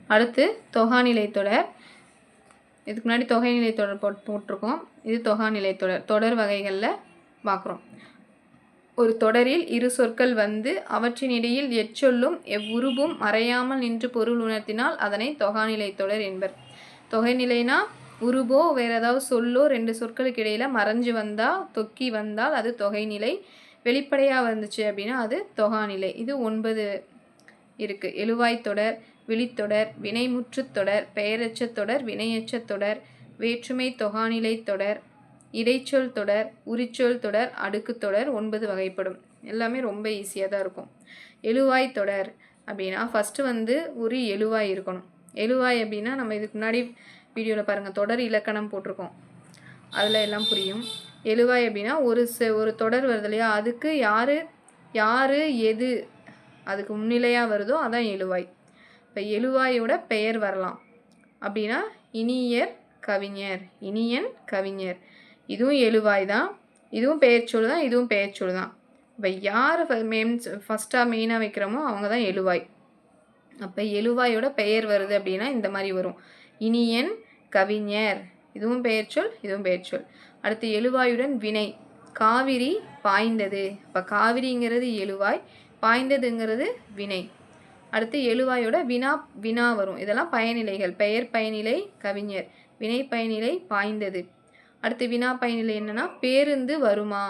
அடுத்து தொகாநிலை தொடர். இதுக்கு முன்னாடி தொகைநிலை தொடர் போட்டிருக்கோம். இது தொகாநிலை தொடர். தொடர் வகைகளில் பார்க்குறோம். ஒரு தொடரில் இரு சொற்கள் வந்து அவற்றின் இடையில் எச்சொல்லும் எவ்வுருபும் மறையாமல் நின்று பொருள் உணர்த்தினால் அதனை தொகாநிலை தொடர் என்பர். தொகைநிலைனா உருபோ வேறு ஏதாவது சொல்லோ 2 சொற்களுக்கு இடையில் மறைஞ்சு வந்தால் தொக்கி வந்தால் அது தொகைநிலை. வெளிப்படையாக வந்துச்சு அப்படின்னா அது தொகாநிலை. இது 9 இருக்குது. எழுவாய் தொடர், விழித்தொடர், வினைமுற்று தொடர், பெயரச்ச தொடர், வினையச்ச தொடர், வேற்றுமை தொகாநிலை தொடர், இடைச்சொல் தொடர், உரிச்சொல் தொடர், அடுக்கு தொடர் 9 வகைப்படும். எல்லாமே ரொம்ப ஈஸியாக தான் இருக்கும். எழுவாய் தொடர் அப்படின்னா ஃபஸ்ட்டு வந்து ஒரு எழுவாய் இருக்கணும். எழுவாய் அப்படின்னா நம்ம இதுக்கு முன்னாடி வீடியோவில் பாருங்கள் தொடர் இலக்கணம் போட்டிருக்கோம், அதில் எல்லாம் புரியும். எழுவாய் அப்படின்னா ஒரு தொடர் வருது இல்லையா, அதுக்கு யார் எது அதுக்கு முன்னிலையாக வருதோ அதான் எழுவாய். இப்போ எழுவாயோட பெயர் வரலாம் அப்படின்னா இனியர் கவிஞர், இனியன் கவிஞர், இதுவும் எழுவாய் தான், இதுவும் பெயர்ச்சொல் தான், இதுவும் பெயர்ச்சொல் தான். இப்போ யார் ஃபஸ்ட்டாக மெயினாக வைக்கிறோமோ அவங்க தான் எழுவாய். அப்போ எழுவாயோட பெயர் வருது அப்படின்னா இந்த மாதிரி வரும், இனியன் கவிஞர், இதுவும் பெயர்ச்சொல், இதுவும் பெயர்ச்சொல். அடுத்து எழுவாயுடன் வினை, காவிரி பாய்ந்தது. இப்போ காவிரிங்கிறது எழுவாய், பாய்ந்ததுங்கிறது வினை. அடுத்து எழுவாயோட வினா வரும். இதெல்லாம் பயனிலைகள். பெயர் பயனிலை கவிஞர், வினை பயனிலை பாய்ந்தது. அடுத்து வினா பயனிலை என்னென்னா பேருந்து வருமா,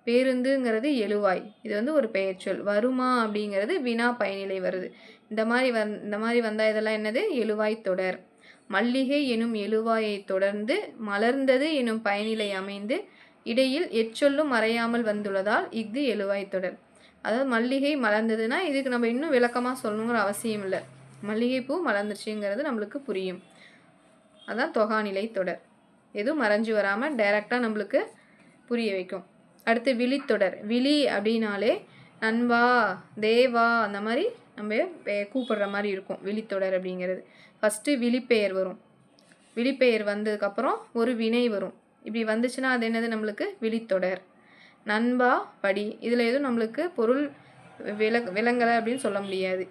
பேருந்துங்கிறது எழுவாய், இது வந்து ஒரு பெயர்ச்சொல். வருமா அப்படிங்கிறது வினா பயனிலை வருது. இந்த மாதிரி வந்தால் இதெல்லாம் என்னது எழுவாய் தொடர். மல்லிகை எனும் எழுவாயை தொடர்ந்து மலர்ந்தது எனும் பயனிலை அமைந்து இடையில் எச்சொல்லும் மறையாமல் வந்துள்ளதால் இது எழுவாய் தொடர். அதாவது மல்லிகை மலர்ந்ததுன்னா இதுக்கு நம்ம இன்னும் விளக்கமாக சொல்லணுங்கிற அவசியம் இல்லை, மல்லிகைப்பூ மலர்ந்துச்சுங்கிறது நம்மளுக்கு புரியும். அதான் தொகாநிலை தொடர். எதுவும் மறைஞ்சு வராமல் டைரெக்டாக நம்மளுக்கு புரிய வைக்கும். அடுத்து விழித்தொடர். விழி அப்படின்னாலே நண்பா தேவா அந்த மாதிரி நம்ம கூப்பிடுற மாதிரி இருக்கும் விழித்தொடர் அப்படிங்கிறது. ஃபஸ்ட்டு விழிப்பெயர் வரும், விழிப்பெயர் வந்ததுக்கப்புறம் ஒரு வினை வரும். இப்படி வந்துச்சுன்னா அது என்னது நம்மளுக்கு விழித்தொடர். நண்பா படி, இதில் எதுவும் நம்மளுக்கு பொருள் விளங்கலை அப்படின்னு சொல்ல முடியாது,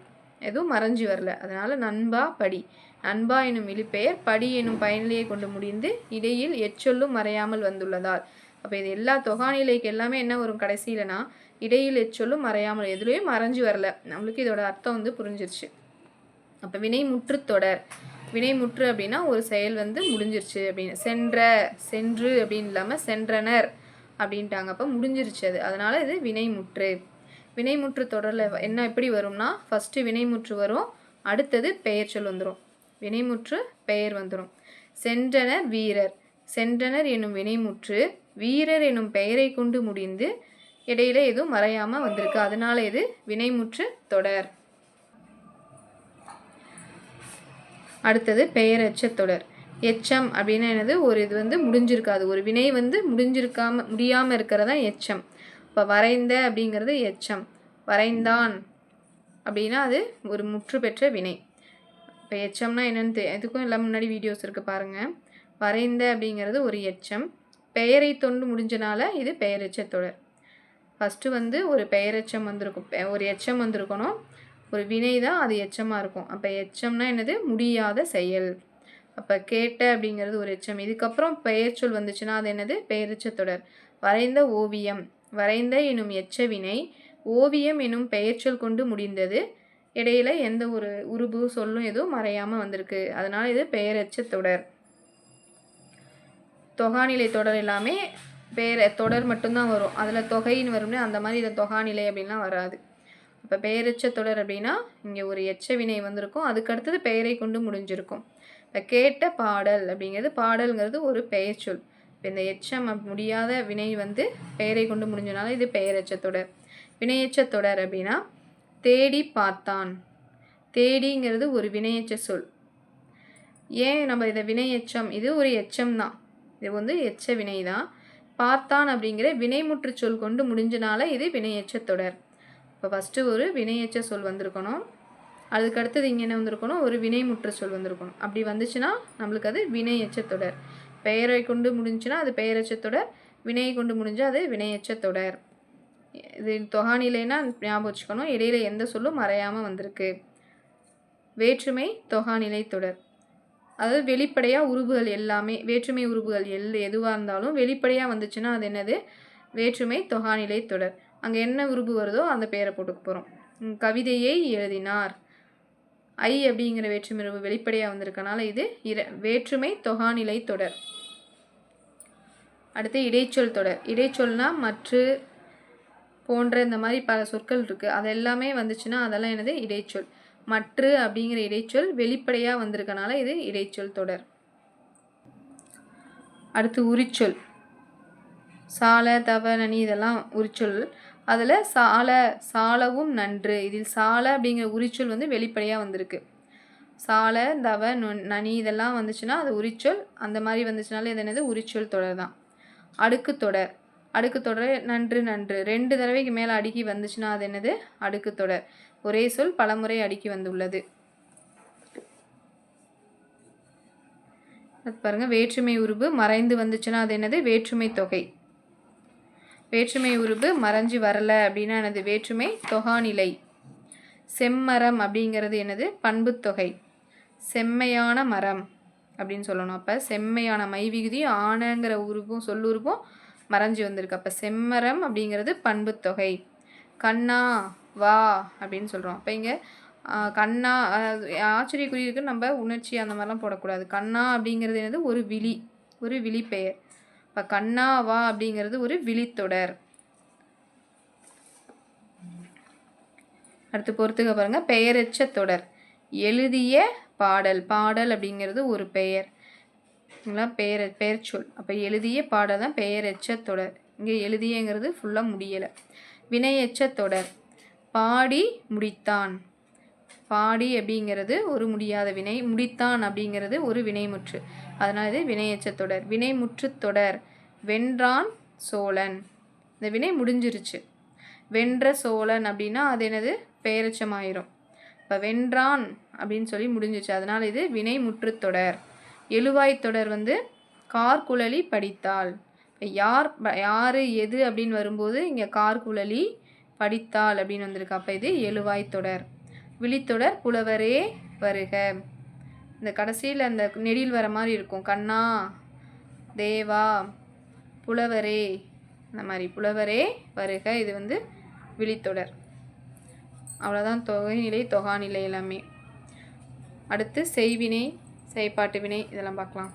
எதுவும் மறைஞ்சு வரல, அதனால் நண்பா படி. நண்பா எனும் விழிப்பெயர் படி எனும் பயனிலையை கொண்டு முடிந்து இடையில் எச்சொல்லும் மறையாமல் வந்துள்ளதால். அப்போ இது எல்லா தொகாநிலைக்கு எல்லாமே என்ன வரும் கடைசியிலனா இடையில் எச்சொல்லும் மறையாமல், எதுலேயும் மறைஞ்சு வரல. நம்மளுக்கு இதோட அர்த்தம் வந்து புரிஞ்சிருச்சு. அப்போ வினைமுற்று தொடர். வினைமுற்று அப்படின்னா ஒரு செயல் வந்து முடிஞ்சிருச்சு அப்படின்னு, சென்று அப்படின்னு இல்லாமல் சென்றனர் அப்படின்ட்டாங்க, அப்போ முடிஞ்சிருச்சு அது, அதனால் இது வினைமுற்று. வினைமுற்று தொடரில் என்ன எப்படி வரும்னா ஃபஸ்ட்டு வினைமுற்று வரும், அடுத்தது பெயர் சொல் வந்துடும், வினைமுற்று பெயர் வந்துடும். சென்றனர் வீரர், சென்றனர் எனும் வினைமுற்று வீரர் எனும் பெயரை கொண்டு முடிந்து இடையில எதுவும் மறையாமல் வந்திருக்கு, அதனால இது வினைமுற்று தொடர். அடுத்தது பெயரச்ச தொடர். எச்சம் அப்படின்னா என்னது, ஒரு இது வந்து முடிஞ்சிருக்காது, ஒரு வினை வந்து முடியாமல் இருக்கிறதா எச்சம். இப்போ வரைந்த அப்படிங்கிறது எச்சம், வரைந்தான் அப்படின்னா அது ஒரு முற்று பெற்ற வினை. இப்போ எச்சம்னா என்னென்னு இதுக்கும் எல்லாம் முன்னாடி வீடியோஸ் இருக்குது பாருங்கள். வரைந்த அப்படிங்கிறது ஒரு எச்சம், பெயரை தொண்டு முடிஞ்சனால இது பெயரெச்ச தொடர். ஃபஸ்ட்டு வந்து ஒரு பெயரெச்சம் வந்திருக்கும், ஒரு எச்சம் வந்திருக்கணும், ஒரு வினை தான் அது எச்சமாக இருக்கும். அப்போ எச்சம்னா என்னது, முடியாத செயல். அப்போ கேட்ட அப்படிங்கிறது ஒரு எச்சம். இதுக்கப்புறம் பெயர் சொல் வந்துச்சுன்னா அது என்னது, பெயரெச்ச தொடர். வரைந்த ஓவியம், வரைந்த எனும் எச்ச வினை ஓவியம் எனும் பெயர்ச்சொல் கொண்டு முடிந்தது, இடையில எந்த ஒரு உருபு சொல்லும் எதுவும் மறையாமல் வந்திருக்கு, அதனால் இது பெயரெச்ச தொடர். தொகாநிலை தொடர் எல்லாமே தொடர் மட்டும்தான் வரும், அதில் தொகைன்னு வரும்னு அந்த மாதிரி இதை தொகாநிலை அப்படின்லாம் வராது. இப்போ பெயரெச்ச தொடர் அப்படின்னா இங்கே ஒரு எச்ச வினை வந்திருக்கும், அதுக்கடுத்தது பெயரை கொண்டு முடிஞ்சிருக்கும். இப்போ கேட்ட பாடல் அப்படிங்கிறது, பாடல்ங்கிறது ஒரு பெயர் சொல். இப்போ இந்த எச்சம் முடியாத வினை வந்து பெயரை கொண்டு முடிஞ்சனால இது பெயரெச்ச தொடர். வினையெச்ச தொடர் அப்படின்னா தேடி பார்த்தான், தேடிங்கிறது ஒரு வினையெச்ச சொல். ஏன் நம்ம இதை வினையெச்சம், இது ஒரு எச்சம் தான், இது வந்து எச்ச வினை தான். பார்த்தான் அப்படிங்கிற வினைமுற்று சொல் கொண்டு முடிஞ்சனால இது வினையெச்ச தொடர். இப்போ ஃபஸ்ட்டு ஒரு வினையெச்ச சொல் வந்திருக்கணும், அதுக்கடுத்தது இங்கே என்ன வந்திருக்கணும், ஒரு வினைமுற்று சொல் வந்திருக்கணும். அப்படி வந்துச்சுன்னா நம்மளுக்கு அது வினையெச்ச தொடர். பெயரை கொண்டு முடிஞ்சுன்னா அது பெயரெச்ச தொடர், வினையை கொண்டு முடிஞ்சால் அது வினையெச்ச தொடர். இது தொகாநிலைன்னா ஞாபகம் வச்சுக்கணும், இடையில எந்த சொல்லும் மறையாமல் வந்திருக்கு. வேற்றுமை தொகாநிலை தொடர். அதாவது வெளிப்படையாக உருபுகள் எல்லாமே வேற்றுமை உருபுகள் எதுவாக இருந்தாலும் வெளிப்படையாக வந்துச்சுன்னா அது என்னது? வேற்றுமை தொகாநிலை தொடர். அங்கே என்ன உருபு வருதோ அந்த பேரை போட்டுக்க போகிறோம். கவிதையை எழுதினார். ஐ அப்படிங்கிற வேற்றுமை உருபு வெளிப்படையாக வந்திருக்கனால இது வேற்றுமை தொகாநிலை தொடர். அடுத்து இடைச்சொல் தொடர். இடைச்சொல்னா மற்ற போன்ற இந்த மாதிரி பல சொற்கள் இருக்குது. அது எல்லாமே வந்துச்சுன்னா அதெல்லாம் என்னது? இடைச்சொல். மற்ற அப்படிங்கிற இடைச்சொல் வெளிப்படையாக வந்திருக்கனால இது இடைச்சொல் தொடர். அடுத்து உரிச்சொல். சால தவ நனி இதெல்லாம் உரிச்சொல். அதில் சாலவும் நன்று. இதில் சால அப்படிங்கிற உரிச்சொல் வந்து வெளிப்படையாக வந்திருக்கு. சால தவ நனி இதெல்லாம் வந்துச்சுன்னா அது உரிச்சொல். அந்த மாதிரி வந்துச்சுனால இது என்னது? உரிச்சொல் தொடர் தான். அடுக்கு தொடர். அடுக்கு தொடர் நன்று நன்று 2 தடவைக்கு மேலே அடுக்கி வந்துச்சுன்னா அது என்னது? அடுக்கு தொடர். ஒரே சொல் பலமுறை அடுக்கி வந்துள்ளது. பாருங்க, வேற்றுமை உருபு மறைந்து வந்துச்சுன்னா அது என்னது? வேற்றுமை தொகை. வேற்றுமை உருபு மறைஞ்சு வரல அப்படின்னா என்னது? வேற்றுமை தொகாநிலை. செம்மரம் அப்படிங்கிறது என்னது? பண்பு தொகை. செம்மையான மரம் அப்படின்னு சொல்லணும். அப்போ செம்மையான மை விகுதி ஆனங்கிற உருவும் சொல்லுருவும் மறைஞ்சு வந்திருக்கு. அப்போ செம்மரம் அப்படிங்கிறது பண்பு தொகை. கண்ணா வா அப்படின்னு சொல்கிறோம். அப்போ இங்கே கண்ணா ஆச்சரியக்குறி இருக்குது, நம்ம உணர்ச்சி அந்த மாதிரிலாம் போடக்கூடாது. கண்ணா அப்படிங்கிறது என்னது? ஒரு விழி பெயர். இப்போ கண்ணா வா அப்படிங்கிறது ஒரு விழித்தொடர். அடுத்து பொறுத்துக்க பாருங்க, பெயரெச்ச தொடர். எழுதிய பாடல். பாடல் அப்படிங்கிறது ஒரு பெயர். பெயர் சொல். அப்போ எழுதிய பாடல் தான் பெயரெச்ச தொடர். இங்கே எழுதியங்கிறது ஃபுல்லாக முடியலை. வினையெச்ச தொடர். பாடி முடித்தான். பாடி அப்படிங்கிறது ஒரு முடியாத வினை. முடித்தான் அப்படிங்கிறது ஒரு வினைமுற்று. அதனால் இது வினையெச்ச தொடர். வினைமுற்று தொடர். வென்றான் சோழன். இந்த வினை முடிஞ்சிருச்சு. வென்ற சோழன் அப்படின்னா அது என்னது? பெயரெச்சமாயிரும். இப்போ வென்றான் அப்படின்னு சொல்லி முடிஞ்சிச்சு. அதனால் இது வினைமுற்று தொடர். எழுவாய் தொடர் வந்து கார்குழலி படித்தாள். இப்போ யார் எது அப்படின்னு வரும்போது இங்கே கார்குழலி படித்தாள் அப்படின்னு வந்திருக்கு. அப்போ இது எழுவாய் தொடர். விழித்தொடர் புலவரே வருக. இந்த கடைசியில் அந்த நெடில் வர மாதிரி இருக்கும். கண்ணா தேவா புலவரே, அந்த மாதிரி புலவரே வருக. இது வந்து விழித்தொடர். அவ்வளோதான் தொகைநிலை தொகாநிலை எல்லாமே. அடுத்து செய்வினை, செயற்பாட்டு வினை இதெல்லாம் பார்க்கலாம்.